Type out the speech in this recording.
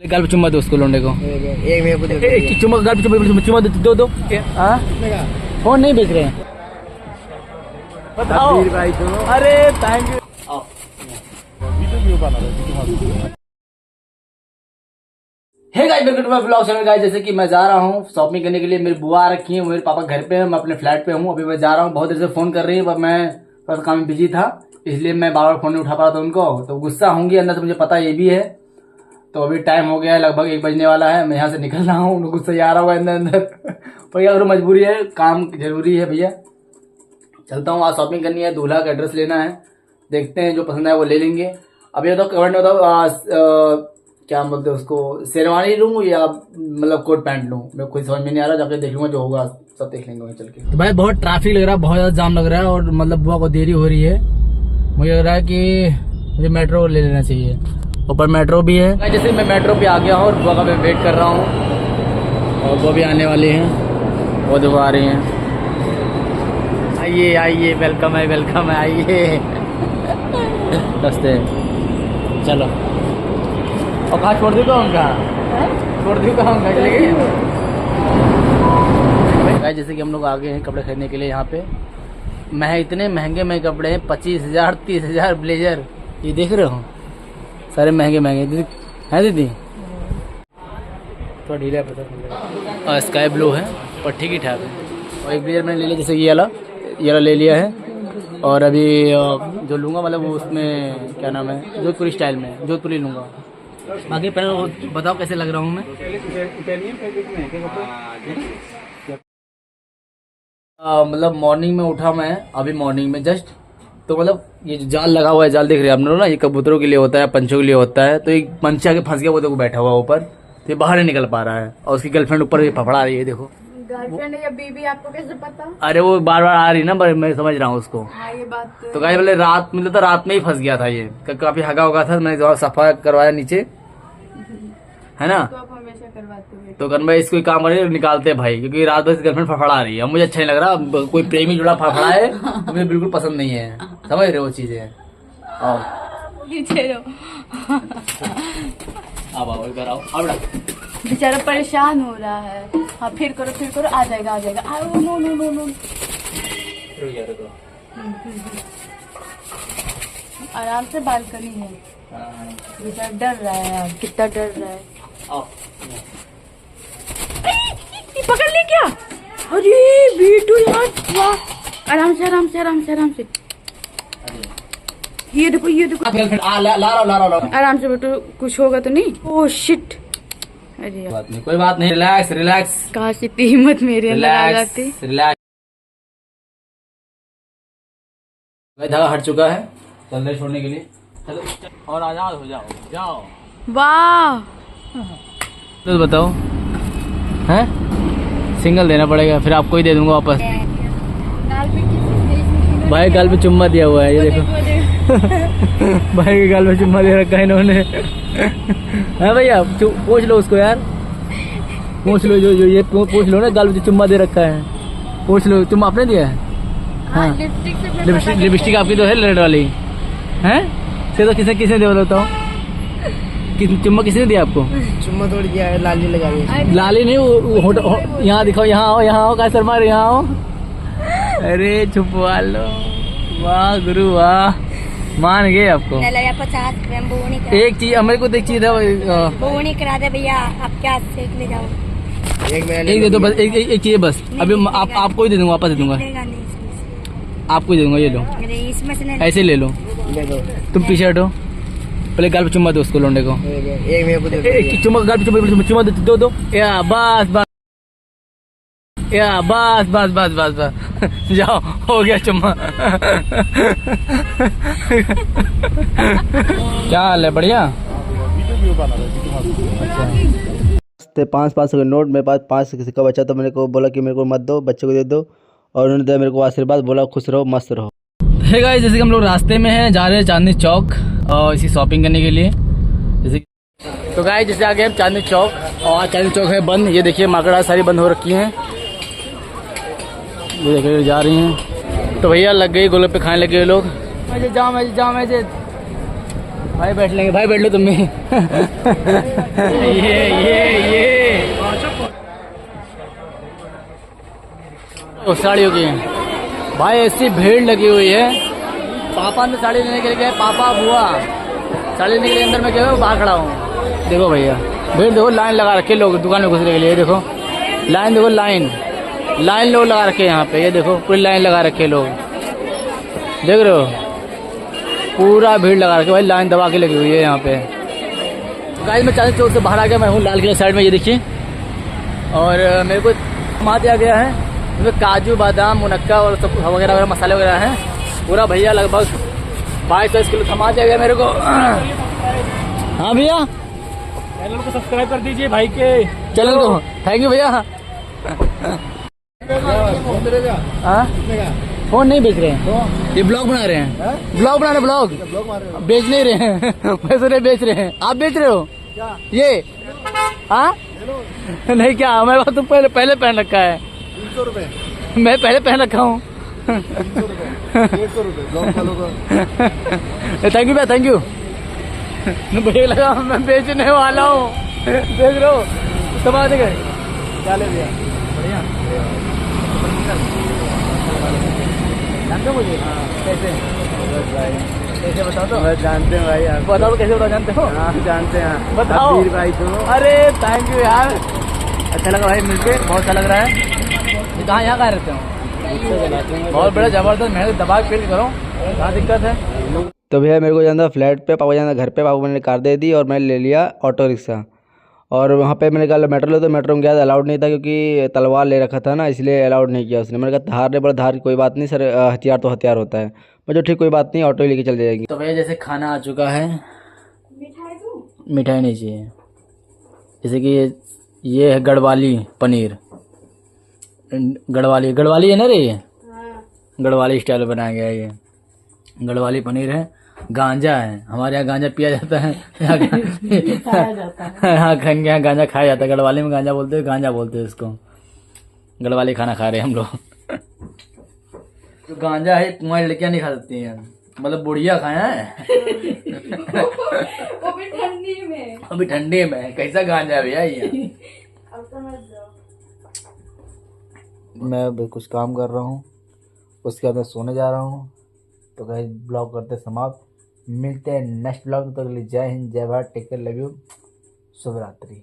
गाल पे चुम्मा दो उसको लौंडे को। एक मेरे को एक चुम्मा गाल पे चुम्मा दो। हाँ फोन नहीं बेच रहे हैं, बताओ भाई तो। अरे thank you. Hey guys welcome to my vlog channel. Guys जैसे कि मैं जा रहा हूँ शॉपिंग करने के लिए, मेरी बुआ आ रखी है, मेरे पापा घर पे हैं, मैं अपने फ्लैट पे हूँ। अभी मैं जा रहा हूँ, बहुत देर से फोन कर रही है पर मैं थोड़ा काम में बिजी था, इसलिए मैं बार बार फोन नहीं उठा पा रहा था उनको। तो गुस्सा होंगी अंदर से, मुझे पता ये भी है। तो अभी टाइम हो गया है, लगभग 1 बजने वाला है, मैं यहाँ से निकल रहा हूँ। उनको गुस्सा आ रहा होगा अंदर अंदर पर यार मजबूरी है, काम जरूरी है भैया। चलता हूँ, आज शॉपिंग करनी है, दूल्हा का एड्रेस लेना है, देखते हैं जो पसंद है वो ले लेंगे। अब ये तो कमेंट में बताओ क्या बोलते हैं उसको, शेरवानी लूँ या मतलब कोट पैंट लूँ, मेरे खुद समझ में नहीं आ रहा। जाके देख लूंगा, जो होगा सब देख लेंगे वहीं चल के। तो भाई बहुत ट्रैफिक लग रहा है, बहुत ज्यादा जाम लग रहा है और मतलब बुआ को देरी हो रही है। मुझे लग रहा है कि मुझे मेट्रो ले लेना चाहिए, ऊपर मेट्रो भी है। जैसे मैं मेट्रो पे आ गया हूँ और बुआ का मैं वेट कर रहा हूँ और वो भी आने वाली हैं, वो देखो आ रही हैं। आइए आइए, वेलकम है आइए रस्ते चलो। और कहाँ छोड़ दूँगा उनका, छोड़ दूँगा उनका चलेगी। जैसे कि हम लोग आगे हैं कपड़े खरीदने के लिए, यहाँ पे मैं इतने महंगे कपड़े हैं, 25,000 30,000 ब्लेजर, ये देख रहे हो सारे महंगे दीदी हैं दीदी। थोड़ा ढीला है, और स्काई ब्लू है पर ठीक ही ठाक है। और एक ब्लेजर मैंने ले लिया, जैसे ये वाला ले लिया है। और अभी जो लूँगा मतलब वो उसमें क्या नाम है, जोधपुरी स्टाइल में, जोधपुरी लूँगा। बाकी पहले बताओ कैसे लग रहा हूँ मैं। मतलब मॉर्निंग में उठा मैं, अभी मॉर्निंग में जस्ट, तो मतलब ये जो जाल लगा हुआ है, जाल देख रहे हैं आप लोग ना, ये कबूतरों के लिए होता है, पंछियों के लिए होता है। तो एक पंछी आके फंस गया, वो देखो बैठा हुआ ऊपर, तो ये बाहर नहीं निकल पा रहा है। और उसकी गर्लफ्रेंड ऊपर ये फफड़ा रही है, देखो। गर्लफ्रेंड या बीबी आपको कैसे पता? अरे वो बार बार आ रही ना, मैं समझ रहा हूँ उसको। हाँ ये बात तो गाइस बोले रात मतलब तो रात में ही फंस गया था ये, काफी हगा होगा था, मैंने सफा करवाया नीचे, है ना। तो आप हमेशा करवाते हुए तो भाई इसको काम करे निकालते हैं भाई, क्योंकि रात भर गर्लफ्रेंड फफड़ा रही है, मुझे अच्छा नहीं लग रहा। कोई प्रेमी जुड़ा फफड़ा है तो मुझे बिल्कुल पसंद नहीं है, समझ रहे हो चीजें। आओ पीछे रहो। आओ इधर आओ बेटा। बेचारा परेशान हो रहा है। हाँ फिर करो, आ जाएगा। नो। आराम से बालकनी है। बेचारा डर रहा है यार, कितना डर रहा है। पकड़ ली क्या? अरे बेटू यार, वाह। आराम से ये देखो ला। आराम से बेटू, कुछ होगा तो नहीं? Oh shit. अरे कोई बात नहीं, रिलैक्स। कहाँ से इतनी हिम्मत मेरे अंदर आ जाती। रिलैक्स। धागा हट चुका है, चल रहे छोड़ने के लिए। चलो और आजाद हो जाओ। वाह। तो बताओ, हैं सिंगल देना पड़ेगा, फिर आपको ही दे दूंगा वापस। भाई गाल पे चुम्मा दिया हुआ है, ये देखो भाई के गाल पे चुम्मा दे रखा है इन्होंने। है भैया, पूछ लो उसको यार, पूछ लो जो ये पूछ लो ना, गाल पे चुम्मा दे रखा है, पूछ लो। चुम्मा आपने दिया है? हाँ लिपस्टिक आपकी तो है रेड वाली, हैं तो किसने दिया बताओ? चुम्मा किसने दिया आपको? चुम्मा थोड़ी दिया है, लाली लगा दी। लाली नहीं, यहाँ दिखाओ, यहाँ आओ का शर्मा, यहाँ आओ। अरे छुपवा लो, वाह गुरु वाह, मान गए आपको। 50 एक चीज मेरे को, एक चीज है बोनी करा दे भैया, आप क्या सेक ले जाओ। एक दे दो बस, एक चीज बस। अभी आपको ही दे दूंगा, वापस दे दूंगा, आपको ही दे दूंगा। ये लो, इसमें से ऐसे ले लो। तुम पीछे हटो, पहले गाल पे चुम्मा दो उसको लौंडे को। एक मेरे को एक चुम्मा गाल पे चुम्मा दो। या बस जाओ, हो गया चुम्मा। क्या हाल है? बढ़िया। अच्छा 500 के नोट मेरे पास, 5 किसी का बचा, तो मेरे को बोला कि मेरे को मत दो, बच्चे को दे दो, और उन्होंने दिया मेरे को आशीर्वाद, बोला खुश रहो मस्त रहो। हे गाइस, जैसे कि हम लोग रास्ते में हैं, जा रहे हैं चांदनी चौक और इसी शॉपिंग करने के लिए। जैसे तो गाइस जैसे आगे हम चांदनी चौक, और चांदनी चौक है बंद, ये देखिए मार्केट सारी बंद हो रखी हैं, ये देखिए जा रही हैं। तो भैया लग गई गोलगप्पे खाने लगे लोग। जाओ भाई बैठ लेंगे, भाई बैठ लो तुम भी। ये तो साड़ियों की भाई ऐसी भीड़ लगी हुई है। पापा ने साड़ी लेने के लिए गए, पापा बुआ साड़ी लेने के लिए अंदर में क्या है बाहर खड़ा हूँ। देखो भैया भीड़ देखो, लाइन लगा रखे लोग दुकान में घुसने के लिए। देखो लाइन, देखो लाइन लोग लगा रखे हैं यहाँ पे। ये देखो पूरी लाइन लगा रखे लोग, देख रहे हो पूरा भीड़ लगा रखे भाई, लाइन दबा के लगी हुई है यहाँ पे। गाइस मैं चांदनी चौक से बाहर आ गया, मैं हूँ लाल किला साइड में, ये देखिए। और मेरे को थमा दिया गया है, इसमें काजू बादाम मुनक्का और सब वगैरह वगैरह मसाले वगैरह हैं। पूरा भैया लगभग 22-23 किलो थमा दिया गया मेरे को। हाँ भैया चैनल को सब्सक्राइब कर दीजिए भाई के चलो तो थैंक यू भैया। हाँ फोन नहीं बेच रहे हैं, ये ब्लॉग बना रहे हैं, ब्लॉग बना रहे, ब्लॉग बेच नहीं रहे हैं। पैसे नहीं बेच रहे हैं, आप बेच रहे हो ये? हाँ नहीं क्या हमारे पास तो पहले पहन रखा है। 300 रुपए मैं पहले पहन रखा हूँ। 150 रुपए थैंक यू भैया, थैंक यू। भैया लगा मैं बेचने वाला हूँ, देख रहे हो समझ गए। क्या ले भैया, बढ़िया जानते हो मुझे? कैसे कैसे बताओ तो? जानते हैं भाई आप, बताओ तो कैसे बताओ, जानते हो? हाँ जानते हैं, बताओ वीर भाई तो। अरे थैंक यू यार, अच्छा लगा भाई मिलके, बहुत अच्छा लग रहा है। कहाँ यहाँ कहाँ रहते हो? बहुत बड़ा जबरदस्त मेहनत दबा के फील करो, कहाँ दिक्कत है? तो भैया मेरे को जाना फ्लैट पे, पापा जाना घर पे, पापा मैंने कार दे दी और मैंने ले लिया ऑटो रिक्शा। और वहाँ पे मैंने कहा मेट्रो लो, तो मेट्रो में गया अलाउड नहीं था क्योंकि तलवार ले रखा था ना, इसलिए अलाउड नहीं किया उसने। मैंने कहा धार ने बोला धार की कोई बात नहीं सर, हथियार तो हथियार होता है। मुझे ठीक कोई बात नहीं, ऑटो ही लेके चल जाएगी। तो भैया जैसे खाना आ चुका है, मिठाई नहीं चाहिए, जैसे कि ये है गढ़वाली पनीर, गढ़वाली है ना रे, ये गढ़वाली स्टाइल में बनाया गया है। ये गढ़वाली पनीर है, गांजा है, हमारे यहाँ गांजा पिया जाता है, यहाँ गांजा खाया जाता है। गढ़वाली में गांजा बोलते हैं, गांजा बोलते हैं इसको। गढ़वाली खाना खा रहे हैं हम लोग। जो गांजा है कुंवारी लड़कियां नहीं खा सकती हैं, मतलब बुढ़िया खाया है। वो भी ठंडी में, अभी ठंडी में कैसा गांजा है भैया ये? मैं अभी कुछ काम कर रहा हूँ, उसके बाद मैं सोने जा रहा हूँ। तो गाइस ब्लॉग करते समाप्त, मिलते हैं नेक्स्ट ब्लॉग। तो अगली जय हिंद, जय Bharat, take care, love you, शुभ रात्रि।